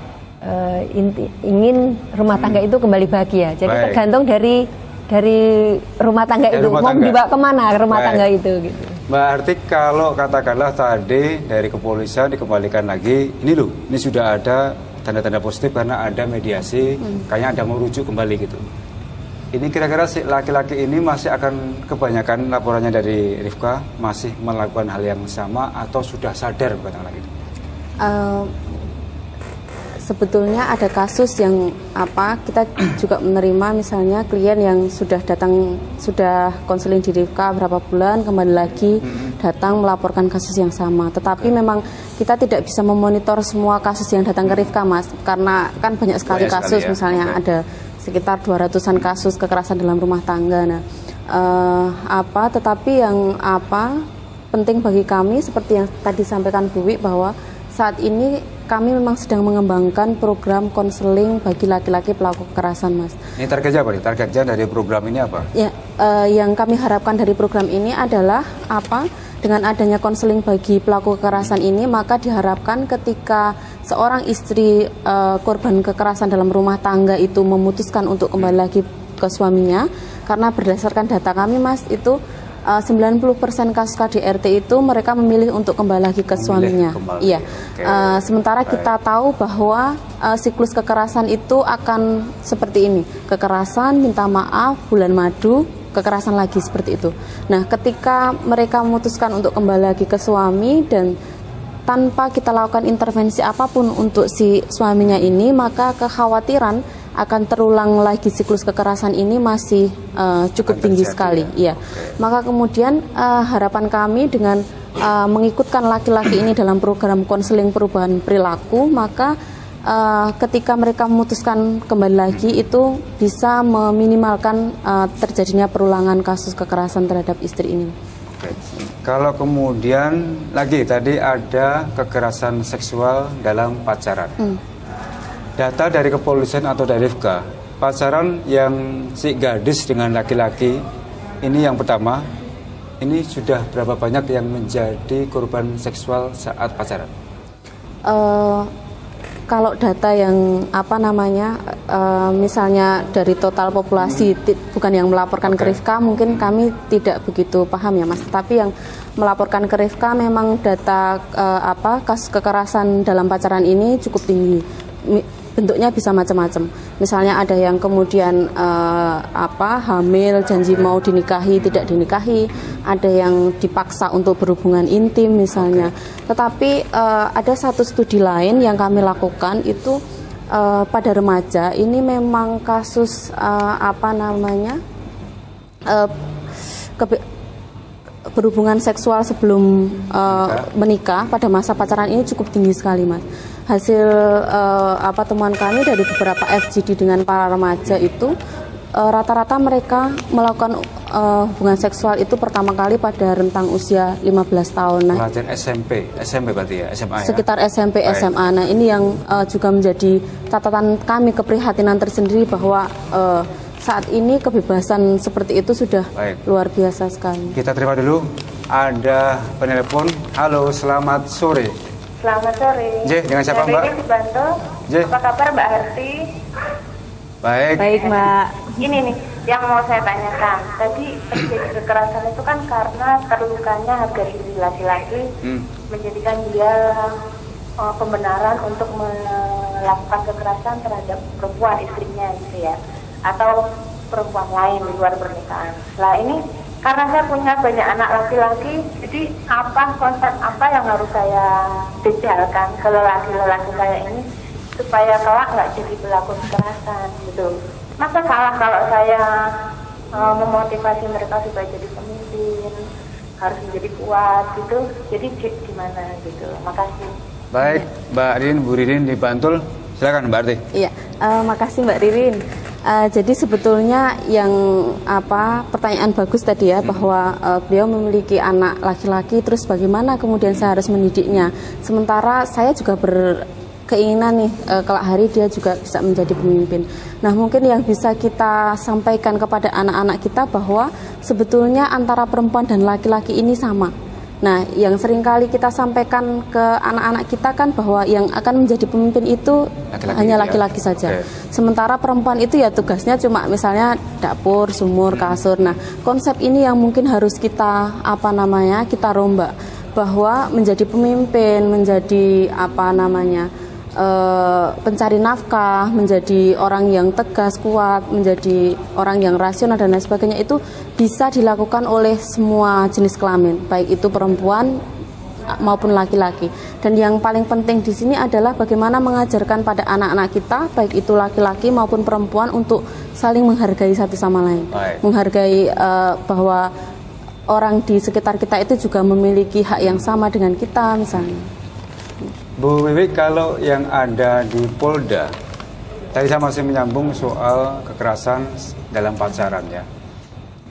ingin rumah tangga itu kembali bahagia. Jadi tergantung dari rumah tangga itu mau dibawa kemana rumah tangga itu. Gitu. Berarti kalau katakanlah tadi dari kepolisian dikembalikan lagi, ini loh, ini sudah ada tanda-tanda positif karena ada mediasi, kayaknya ada mau rujuk kembali gitu. Ini kira-kira si laki-laki ini masih akan kebanyakan laporannya dari Rifka masih melakukan hal yang sama atau sudah sadar katakanlah gitu? Sebetulnya ada kasus yang kita juga menerima, misalnya klien yang sudah datang, sudah konseling di Rifka berapa bulan, kembali lagi datang melaporkan kasus yang sama. Tetapi memang kita tidak bisa memonitor semua kasus yang datang ke Rifka, Mas, karena kan banyak sekali kasus, misalnya ada sekitar 200-an kasus kekerasan dalam rumah tangga. Nah, tetapi yang penting bagi kami seperti yang tadi sampaikan Bu Wi, bahwa saat ini kami memang sedang mengembangkan program konseling bagi laki-laki pelaku kekerasan, Mas. Ini targetnya apa nih? Targetnya dari program ini apa? Ya, yang kami harapkan dari program ini adalah dengan adanya konseling bagi pelaku kekerasan ini, maka diharapkan ketika seorang istri korban kekerasan dalam rumah tangga itu memutuskan untuk kembali lagi ke suaminya, karena berdasarkan data kami, Mas, itu 90% kasus KDRT itu mereka memilih untuk kembali lagi ke suaminya. Iya. Sementara kita tahu bahwa siklus kekerasan itu akan seperti ini. Kekerasan, minta maaf, bulan madu, kekerasan lagi seperti itu. Nah, ketika mereka memutuskan untuk kembali lagi ke suami dan tanpa kita lakukan intervensi apapun untuk si suaminya ini, maka kekhawatiran akan terulang lagi siklus kekerasan ini masih cukup tinggi sekali. Ya. Maka kemudian harapan kami dengan mengikutkan laki-laki ini dalam program konseling perubahan perilaku, maka ketika mereka memutuskan kembali lagi itu bisa meminimalkan terjadinya perulangan kasus kekerasan terhadap istri ini. Oke. Kalau kemudian lagi tadi ada kekerasan seksual dalam pacaran. Data dari kepolisian atau dari FK, pacaran yang si gadis dengan laki-laki ini yang pertama, ini sudah berapa banyak yang menjadi korban seksual saat pacaran? Kalau data yang misalnya dari total populasi bukan yang melaporkan ke Rifka, mungkin kami tidak begitu paham ya Mas. Tapi yang melaporkan ke Rifka memang data kasus kekerasan dalam pacaran ini cukup tinggi. Bentuknya bisa macam-macam. Misalnya ada yang kemudian hamil, janji mau dinikahi, tidak dinikahi, ada yang dipaksa untuk berhubungan intim misalnya. Tetapi ada satu studi lain yang kami lakukan itu pada remaja. Ini memang kasus berhubungan seksual sebelum menikah pada masa pacaran ini cukup tinggi sekali, Mas. Hasil temuan kami dari beberapa FGD dengan para remaja itu rata-rata mereka melakukan hubungan seksual itu pertama kali pada rentang usia 15 tahun. Nah, pelajar SMP berarti ya, SMA ya? Sekitar SMP, SMA. Nah, ini yang juga menjadi catatan kami, keprihatinan tersendiri bahwa saat ini kebebasan seperti itu sudah luar biasa sekali. Kita terima dulu, ada penelpon. Halo, selamat sore. Selamat sore. Dengan siapa Mbak? Ini Bantul. Apa kabar Mbak Harti? Baik. Baik Mbak. Ini nih yang mau saya tanyakan. Tadi terjadi kekerasan itu kan karena terlukanya harga diri laki-laki menjadikan dia pembenaran untuk melakukan kekerasan terhadap perempuan istrinya gitu ya, atau perempuan lain di luar pernikahan. Nah ini karena saya punya banyak anak laki-laki, jadi konsep apa yang harus saya bejalkan ke lelaki-lelaki saya ini supaya kelak nggak jadi pelaku kekerasan gitu. Masa salah kalau saya memotivasi mereka supaya jadi pemimpin, harus menjadi kuat gitu. Jadi gimana gitu. Makasih. Baik, Mbak Ririn, Bu Ririn di Bantul. Silakan Mbak Arti. Iya, makasih Mbak Ririn. Jadi sebetulnya yang pertanyaan bagus tadi ya, bahwa beliau memiliki anak laki-laki, terus bagaimana kemudian saya harus mendidiknya. Sementara saya juga berkeinginan nih kelak hari dia juga bisa menjadi pemimpin. Nah, mungkin yang bisa kita sampaikan kepada anak-anak kita bahwa sebetulnya antara perempuan dan laki-laki ini sama. Nah, yang seringkali kita sampaikan ke anak-anak kita kan bahwa yang akan menjadi pemimpin itu hanya laki-laki saja. Sementara perempuan itu ya tugasnya cuma misalnya dapur, sumur, kasur. Nah, konsep ini yang mungkin harus kita kita rombak, bahwa menjadi pemimpin, menjadi pencari nafkah, menjadi orang yang tegas, kuat, menjadi orang yang rasional dan lain sebagainya itu bisa dilakukan oleh semua jenis kelamin, baik itu perempuan maupun laki-laki. Dan yang paling penting di sini adalah bagaimana mengajarkan pada anak-anak kita, baik itu laki-laki maupun perempuan, untuk saling menghargai satu sama lain, menghargai bahwa orang di sekitar kita itu juga memiliki hak yang sama dengan kita misalnya. Bu Wiwi, kalau yang ada di Polda, tadi saya masih menyambung soal kekerasan dalam pacaran ya.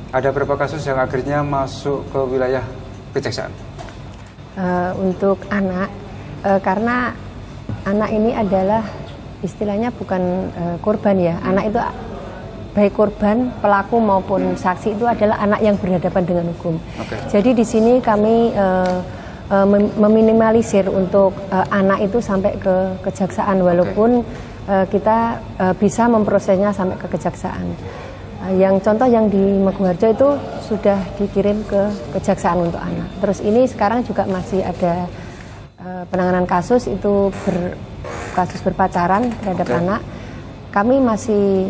Ada berapa kasus yang akhirnya masuk ke wilayah kejaksaan? Untuk anak, karena anak ini adalah istilahnya bukan korban ya. Anak itu baik korban, pelaku maupun saksi itu adalah anak yang berhadapan dengan hukum. Jadi di sini kami meminimalisir untuk anak itu sampai ke kejaksaan, walaupun kita bisa memprosesnya sampai ke kejaksaan. Yang contoh yang di Maguwarjo itu sudah dikirim ke kejaksaan untuk anak. Terus ini sekarang juga masih ada penanganan kasus itu kasus berpacaran terhadap anak. Kami masih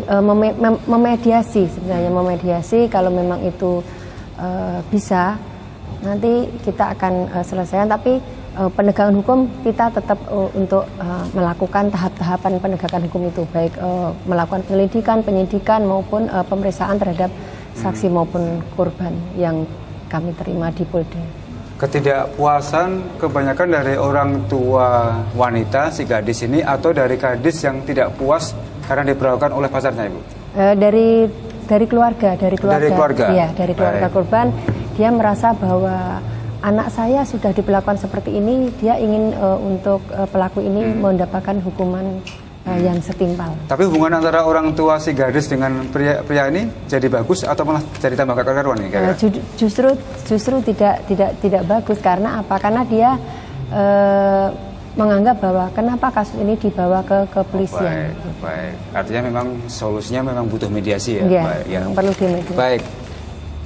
memediasi sebenarnya, kalau memang itu bisa, nanti kita akan selesaikan, tapi penegakan hukum kita tetap untuk melakukan tahap-tahapan penegakan hukum itu, baik melakukan penyelidikan, penyidikan maupun pemeriksaan terhadap saksi maupun korban yang kami terima di Polda. Ketidakpuasan kebanyakan dari orang tua wanita si gadis ini, atau dari gadis yang tidak puas karena diperlakukan oleh pacarnya, Ibu? Dari keluarga, Dari keluarga. Iya, dari keluarga korban dia merasa bahwa anak saya sudah diperlakukan seperti ini, dia ingin untuk pelaku ini mendapatkan hukuman yang setimpal. Tapi hubungan antara orang tua si gadis dengan pria ini jadi bagus atau malah jadi tambah karuan nih? Justru tidak bagus. Karena apa? Karena dia menganggap bahwa kenapa kasus ini dibawa ke kepolisian. Baik. Artinya memang solusinya memang butuh mediasi ya. Yang perlu dimediasi. Baik.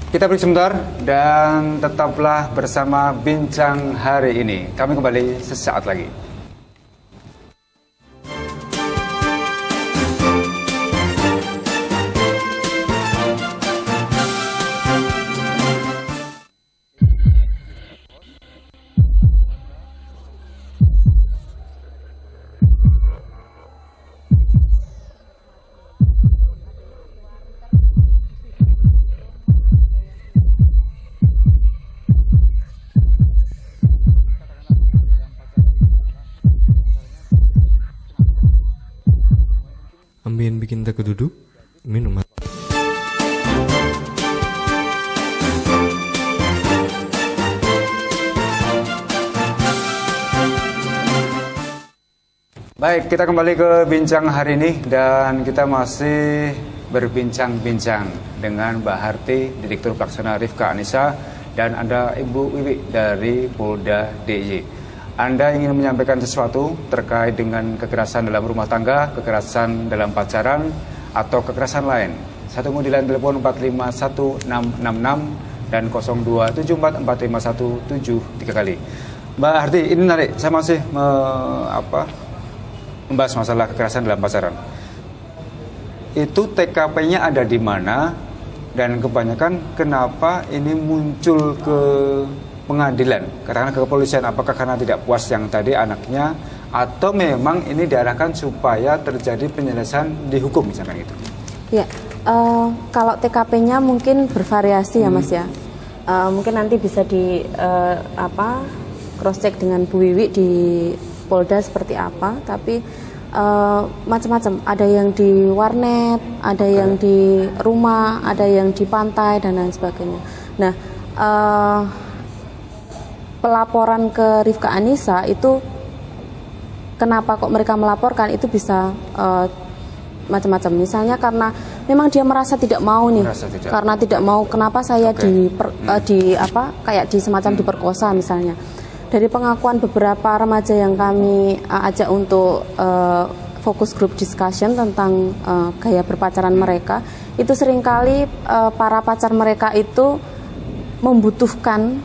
Kita break sebentar dan tetaplah bersama Bincang Hari Ini. Kami kembali sesaat lagi. Ambiien bikin tak duduk, minum. Baik, kita kembali ke Bincang Hari Ini dan kita masih berbincang-bincang dengan Mbak Harti, Direktur Pelaksana Rifka Anissa, dan ada Ibu Wiwi dari Polda DIY. Anda ingin menyampaikan sesuatu terkait dengan kekerasan dalam rumah tangga, kekerasan dalam pacaran, atau kekerasan lain? Satu di line telepon 451666 dan 02744517 3 kali. Mbak Harti, ini menarik. Saya masih membahas masalah kekerasan dalam pacaran. Itu TKP-nya ada di mana? Dan kebanyakan kenapa ini muncul ke pengadilan, katakanlah ke kepolisian, apakah karena tidak puas yang tadi anaknya, atau memang ini diarahkan supaya terjadi penyelesaian di hukum misalkan gitu? Ya, kalau TKP-nya mungkin bervariasi ya Mas ya. Mungkin nanti bisa di cross check dengan Bu Wiwi di Polda seperti apa, tapi macam-macam. Ada yang di warnet, ada yang di rumah, ada yang di pantai dan lain sebagainya. Nah, pelaporan ke Rifka Anissa itu kenapa kok mereka melaporkan itu bisa macam-macam. Misalnya karena memang dia merasa tidak mau nih, karena tidak mau kenapa saya kayak di semacam diperkosa misalnya. Dari pengakuan beberapa remaja yang kami ajak untuk fokus group discussion tentang gaya berpacaran mereka, itu seringkali para pacar mereka itu membutuhkan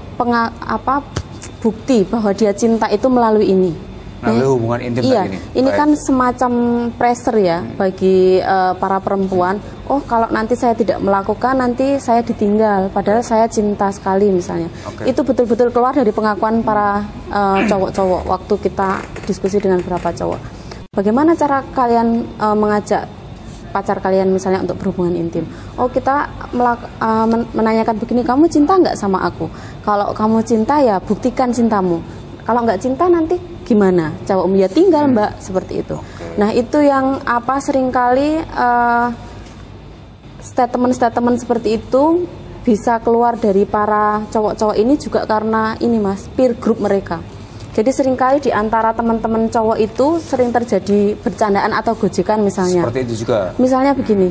bukti bahwa dia cinta itu melalui ini. Melalui hubungan intim ini. Ini kan semacam pressure ya bagi para perempuan. Oh, kalau nanti saya tidak melakukan, nanti saya ditinggal. Padahal saya cinta sekali misalnya. Itu betul-betul keluar dari pengakuan para cowok-cowok waktu kita diskusi dengan beberapa cowok. Bagaimana cara kalian mengajak pacar kalian misalnya untuk berhubungan intim? Oh, kita menanyakan begini, kamu cinta nggak sama aku? Kalau kamu cinta ya buktikan cintamu. Kalau nggak cinta nanti gimana? Cowokmu ya tinggal mbak, seperti itu. Nah itu yang seringkali statement-statement seperti itu bisa keluar dari para cowok-cowok ini juga karena ini mas, peer group mereka. Jadi seringkali di antara teman-teman cowok itu sering terjadi bercandaan atau gojekan misalnya. Seperti itu juga. Misalnya begini,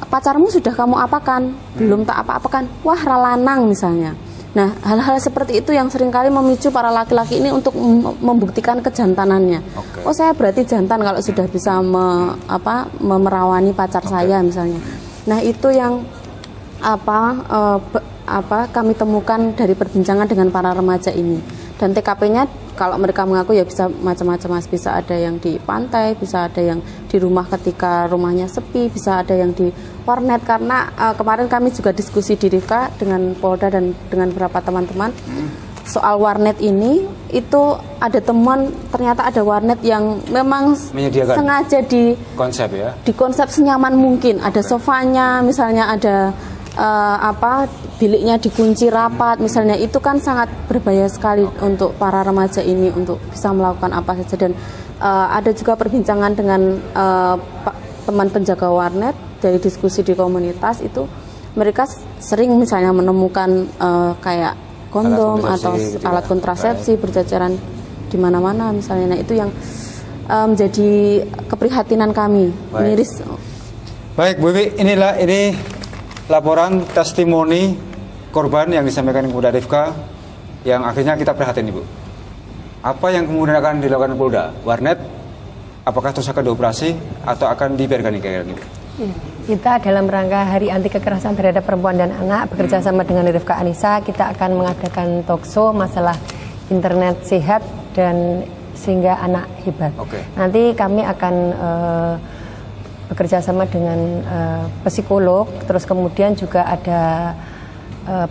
pacarmu sudah kamu apakan? Belum tak apa-apakan? Wah ralanang misalnya. Nah hal-hal seperti itu yang seringkali memicu para laki-laki ini untuk membuktikan kejantanannya. Oh saya berarti jantan kalau sudah bisa memerawani pacar saya misalnya. Nah itu yang kami temukan dari perbincangan dengan para remaja ini. Dan TKP-nya kalau mereka mengaku ya bisa macam-macam mas, bisa ada yang di pantai, bisa ada yang di rumah ketika rumahnya sepi, bisa ada yang di warnet. Karena kemarin kami juga diskusi di Rifka dengan Polda dan dengan beberapa teman-teman soal warnet ini. Itu ada temuan ternyata ada warnet yang memang menyediakan sengaja di konsep senyaman mungkin. Ada sofanya misalnya, ada biliknya dikunci rapat misalnya. Itu kan sangat berbahaya sekali untuk para remaja ini untuk bisa melakukan apa saja. Dan ada juga perbincangan dengan teman penjaga warnet dari diskusi di komunitas itu mereka sering misalnya menemukan kayak kondom atau alat kontrasepsi berjajaran di mana-mana misalnya. Nah, itu yang menjadi keprihatinan kami, miris. Baik, Bu Iwi, ini laporan testimoni korban yang disampaikan kepada Rifka yang akhirnya kita prihatin, Ibu. Apa yang kemudian akan dilakukan Polda? Warnet, apakah terus akan dioperasi atau akan dibiarkan kayak Ibu? Kita dalam rangka Hari Anti Kekerasan Terhadap Perempuan dan Anak bekerja sama dengan Rifka Anissa, kita akan mengadakan talkshow masalah internet sehat dan sehingga anak hebat. Nanti kami akan bekerja sama dengan psikolog, terus kemudian juga ada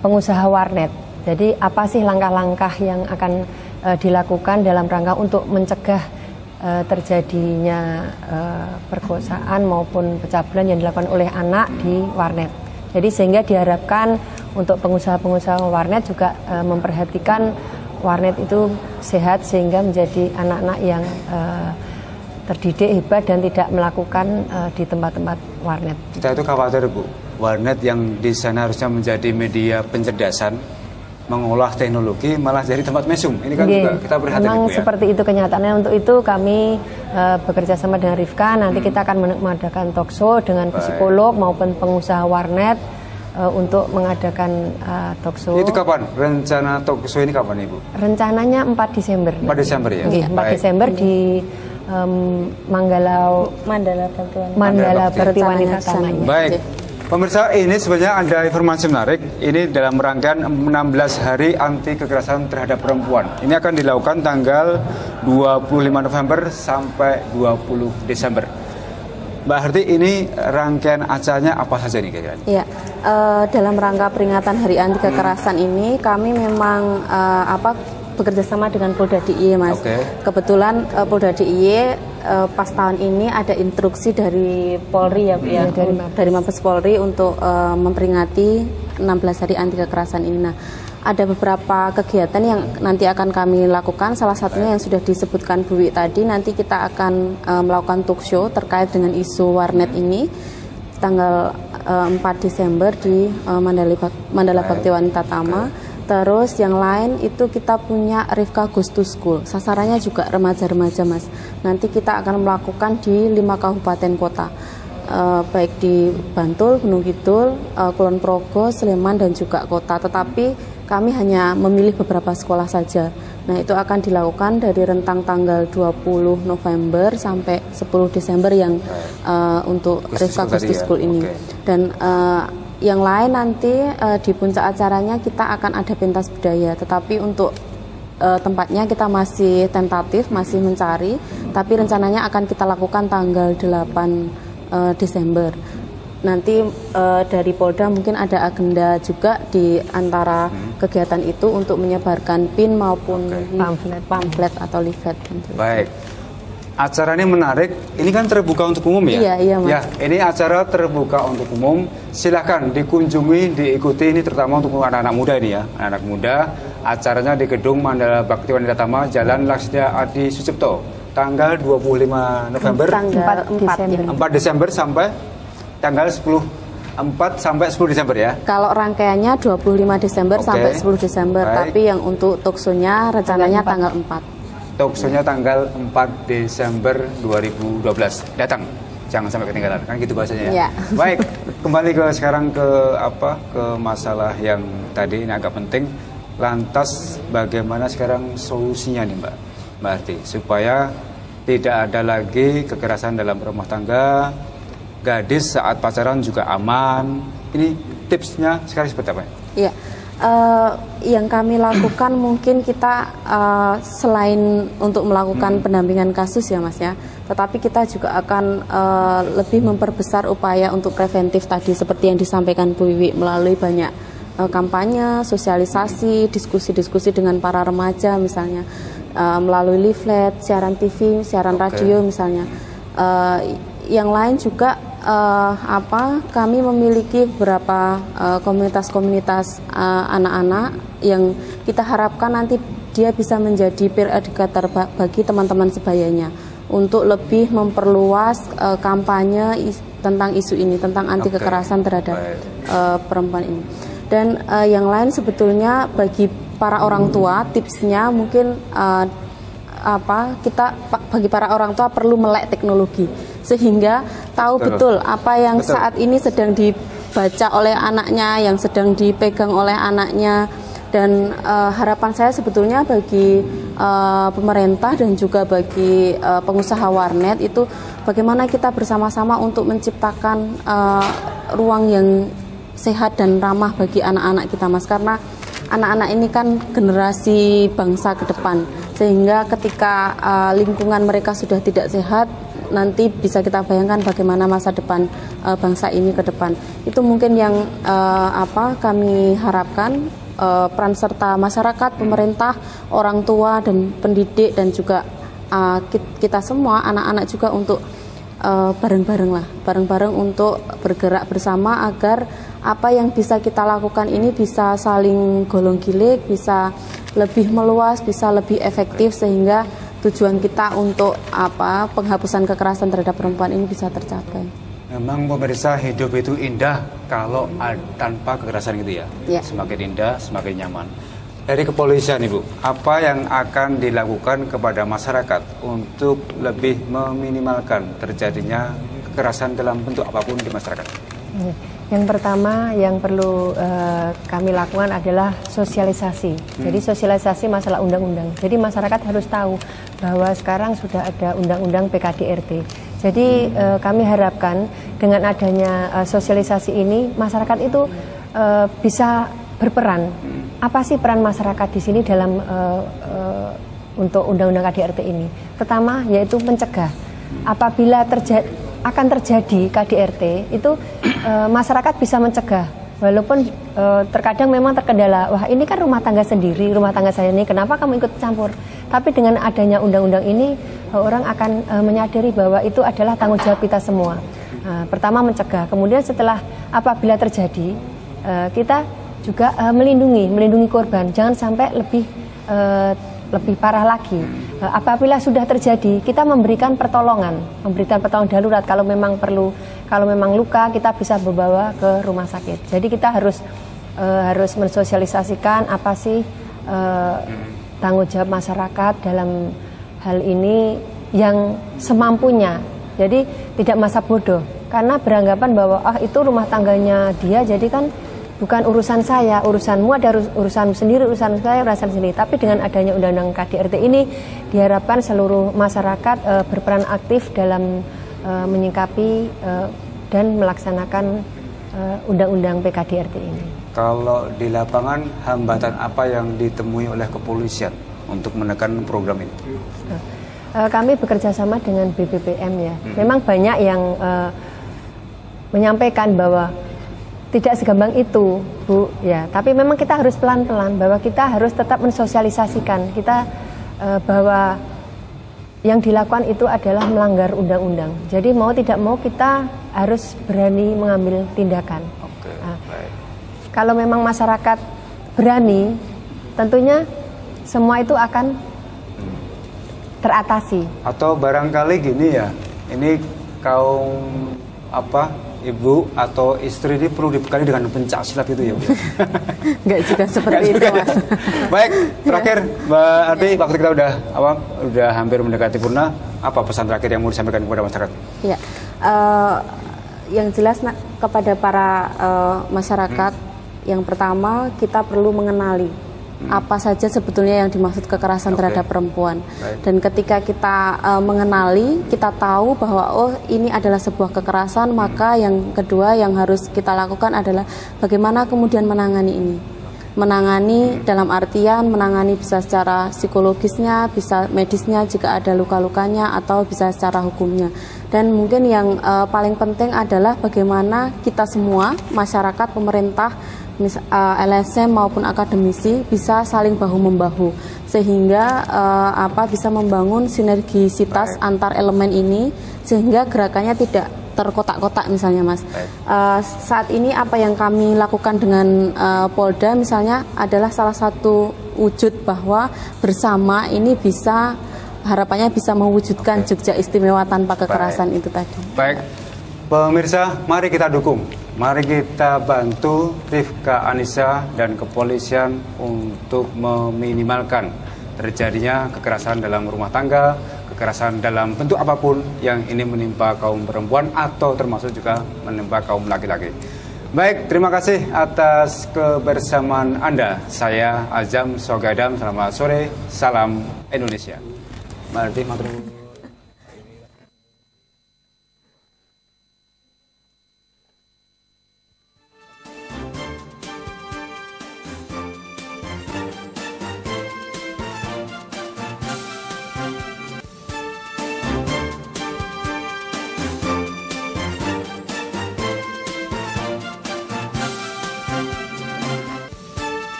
pengusaha warnet. Jadi apa sih langkah-langkah yang akan dilakukan dalam rangka untuk mencegah terjadinya perkosaan maupun pencabulan yang dilakukan oleh anak di warnet. Jadi sehingga diharapkan untuk pengusaha-pengusaha warnet juga memperhatikan warnet itu sehat sehingga menjadi anak-anak yang terdidik, hebat dan tidak melakukan di tempat-tempat warnet. Kita itu khawatir, Bu, warnet yang di sana harusnya menjadi media pencerdasan, mengolah teknologi malah jadi tempat mesum. Ini kan juga kita prihatin, memang Bu, ya? Seperti itu kenyataannya. Untuk itu kami bekerja sama dengan Rifka. Nanti kita akan mengadakan talkshow dengan psikolog maupun pengusaha warnet untuk mengadakan talkshow. Itu kapan? Rencana talkshow ini kapan, Ibu? Rencananya 4 Desember. 4 Desember ya? 4 Desember di Mandala Bakti Wanita Tama. Baik, pemirsa, ini sebenarnya ada informasi menarik. Ini dalam rangkaian 16 hari anti kekerasan terhadap perempuan. Ini akan dilakukan tanggal 25 November sampai 20 Desember. Mbak Harti, ini rangkaian acaranya apa saja nih kira-kira? Iya, dalam rangka peringatan Hari Anti Kekerasan ini kami memang bekerja sama dengan Polda DIY, Mas. Kebetulan Polda DIY pas tahun ini ada instruksi dari Polri ya, Bu, ya, dari Mabes Polri untuk memperingati 16 hari anti kekerasan ini. Nah, ada beberapa kegiatan yang nanti akan kami lakukan. Salah satunya yang sudah disebutkan Bu Wi tadi, nanti kita akan melakukan talk show terkait dengan isu warnet ini tanggal 4 Desember di Mandala Bakti Wanita Tama. Terus yang lain itu kita punya Rifka Goes to School. Sasarannya juga remaja-remaja, Mas. Nanti kita akan melakukan di 5 kabupaten kota, baik di Bantul, Gunung Kidul, Kulon Progo, Sleman dan juga kota. Tetapi kami hanya memilih beberapa sekolah saja. Nah, itu akan dilakukan dari rentang tanggal 20 November sampai 10 Desember yang untuk Rifka Goes to School ini. Dan yang lain nanti di puncak acaranya kita akan ada pentas budaya, tetapi untuk tempatnya kita masih tentatif, masih mencari, tapi rencananya akan kita lakukan tanggal 8 Desember. Nanti dari Polda mungkin ada agenda juga di antara kegiatan itu untuk menyebarkan pin maupun pamflet atau leaflet. Baik. Acara ini menarik, ini kan terbuka untuk umum ya? Iya, Mas. Ya, ini acara terbuka untuk umum. Silahkan dikunjungi, diikuti. Ini terutama untuk anak-anak muda ini ya, anak-anak muda. Acaranya di Gedung Mandala Bakti Wanita Tama, Jalan Laksda Adi Sucipto, tanggal 25 November, 4 Desember sampai tanggal 4 sampai 10 Desember ya? Kalau rangkaiannya 25 Desember sampai 10 Desember, tapi yang untuk talkshow-nya rencananya tanggal 4. Talkshow-nya tanggal 4 Desember 2012. Datang, jangan sampai ketinggalan, kan gitu bahasanya ya. Baik, kembali sekarang ke masalah yang tadi, ini agak penting. Lantas bagaimana sekarang solusinya nih Mbak Harti, supaya tidak ada lagi kekerasan dalam rumah tangga, gadis saat pacaran juga aman. Ini tipsnya sekarang seperti apa? Iya. Yang kami lakukan mungkin kita selain untuk melakukan pendampingan kasus ya Mas ya, tetapi kita juga akan lebih memperbesar upaya untuk preventif tadi seperti yang disampaikan Bu Wiwi melalui banyak kampanye, sosialisasi, diskusi-diskusi dengan para remaja misalnya, melalui leaflet, siaran TV, siaran radio misalnya. Yang lain juga kami memiliki beberapa komunitas-komunitas anak-anak yang kita harapkan nanti dia bisa menjadi peer educator bagi teman-teman sebayanya untuk lebih memperluas kampanye tentang isu ini, tentang anti kekerasan terhadap perempuan ini. Dan yang lain sebetulnya bagi para orang tua, tipsnya mungkin bagi para orang tua perlu melek teknologi sehingga tahu betul apa yang saat ini sedang dibaca oleh anaknya, yang sedang dipegang oleh anaknya. Dan harapan saya sebetulnya bagi pemerintah dan juga bagi pengusaha warnet itu bagaimana kita bersama-sama untuk menciptakan ruang yang sehat dan ramah bagi anak-anak kita, Mas, karena anak-anak ini kan generasi bangsa ke depan, sehingga ketika lingkungan mereka sudah tidak sehat, nanti bisa kita bayangkan bagaimana masa depan bangsa ini ke depan. Itu mungkin yang kami harapkan, peran serta masyarakat, pemerintah, orang tua dan pendidik dan juga kita semua anak-anak juga untuk bareng-bareng untuk bergerak bersama agar apa yang bisa kita lakukan ini bisa saling golong-gilik, bisa lebih meluas, bisa lebih efektif sehingga tujuan kita untuk penghapusan kekerasan terhadap perempuan ini bisa tercapai. Memang pemirsa, hidup itu indah kalau tanpa kekerasan gitu ya. Semakin indah, semakin nyaman. Dari kepolisian Ibu, apa yang akan dilakukan kepada masyarakat untuk lebih meminimalkan terjadinya kekerasan dalam bentuk apapun di masyarakat? Yang pertama yang perlu kami lakukan adalah sosialisasi. Jadi sosialisasi masalah undang-undang. Jadi masyarakat harus tahu bahwa sekarang sudah ada undang-undang PKDRT. Jadi kami harapkan dengan adanya sosialisasi ini masyarakat itu bisa berperan. Apa sih peran masyarakat di sini dalam untuk undang-undang KDRT ini? Pertama yaitu mencegah. Apabila akan terjadi KDRT itu masyarakat bisa mencegah. Walaupun terkadang memang terkendala, wah ini kan rumah tangga sendiri, rumah tangga saya ini, kenapa kamu ikut campur? Tapi dengan adanya undang-undang ini, orang akan menyadari bahwa itu adalah tanggung jawab kita semua. Pertama mencegah, kemudian setelah apabila terjadi, kita juga melindungi korban, jangan sampai lebih parah lagi. Apabila sudah terjadi, kita memberikan pertolongan darurat. Kalau memang perlu, kalau memang luka, kita bisa membawa ke rumah sakit. Jadi kita harus mensosialisasikan apa sih tanggung jawab masyarakat dalam hal ini yang semampunya. Jadi tidak masa bodoh, karena beranggapan bahwa itu rumah tangganya dia, jadi kan bukan urusan saya, urusanmu ada urusan sendiri, urusan saya urusan sendiri. Tapi dengan adanya undang-undang KDRT ini diharapkan seluruh masyarakat berperan aktif dalam menyikapi dan melaksanakan undang-undang PKDRT ini. Kalau di lapangan hambatan apa yang ditemui oleh kepolisian untuk menekan program ini? Kami bekerja sama dengan BPPM ya. Memang banyak yang menyampaikan bahwa tidak segampang itu, Bu, ya. Tapi memang kita harus pelan-pelan, bahwa kita harus tetap mensosialisasikan kita bahwa yang dilakukan itu adalah melanggar undang-undang. Jadi mau tidak mau kita harus berani mengambil tindakan. Kalau memang masyarakat berani, tentunya semua itu akan teratasi. Atau barangkali gini ya, ini kaum ibu atau istri ini perlu dibekali dengan pencak silat itu ya? Enggak juga seperti itu, Mas. Baik, terakhir Mbak Arti, waktu kita udah hampir mendekati purna, apa pesan terakhir yang mau disampaikan kepada masyarakat? Ya, yang jelas kepada para masyarakat, yang pertama kita perlu mengenali apa saja sebetulnya yang dimaksud kekerasan terhadap perempuan. Dan ketika kita mengenali, kita tahu bahwa ini adalah sebuah kekerasan, maka yang kedua yang harus kita lakukan adalah bagaimana kemudian menangani ini. Menangani dalam artian menangani bisa secara psikologisnya, bisa medisnya jika ada luka-lukanya, atau bisa secara hukumnya. Dan mungkin yang paling penting adalah bagaimana kita semua, masyarakat, pemerintah, LSM maupun akademisi bisa saling bahu-membahu sehingga bisa membangun sinergisitas antar elemen ini sehingga gerakannya tidak terkotak-kotak misalnya, Mas. Saat ini apa yang kami lakukan dengan Polda misalnya adalah salah satu wujud bahwa bersama ini bisa harapannya bisa mewujudkan Jogja istimewa tanpa kekerasan itu tadi. Baik, pemirsa, mari kita dukung. Mari kita bantu Rifka Anissa dan kepolisian untuk meminimalkan terjadinya kekerasan dalam rumah tangga, kekerasan dalam bentuk apapun yang ini menimpa kaum perempuan atau termasuk juga menimpa kaum laki-laki. Baik, terima kasih atas kebersamaan Anda. Saya Azam Sogadam, selamat sore, salam Indonesia. Mari, matur.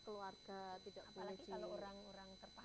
Keluarga tidak boleh kalau orang-orang terpaksa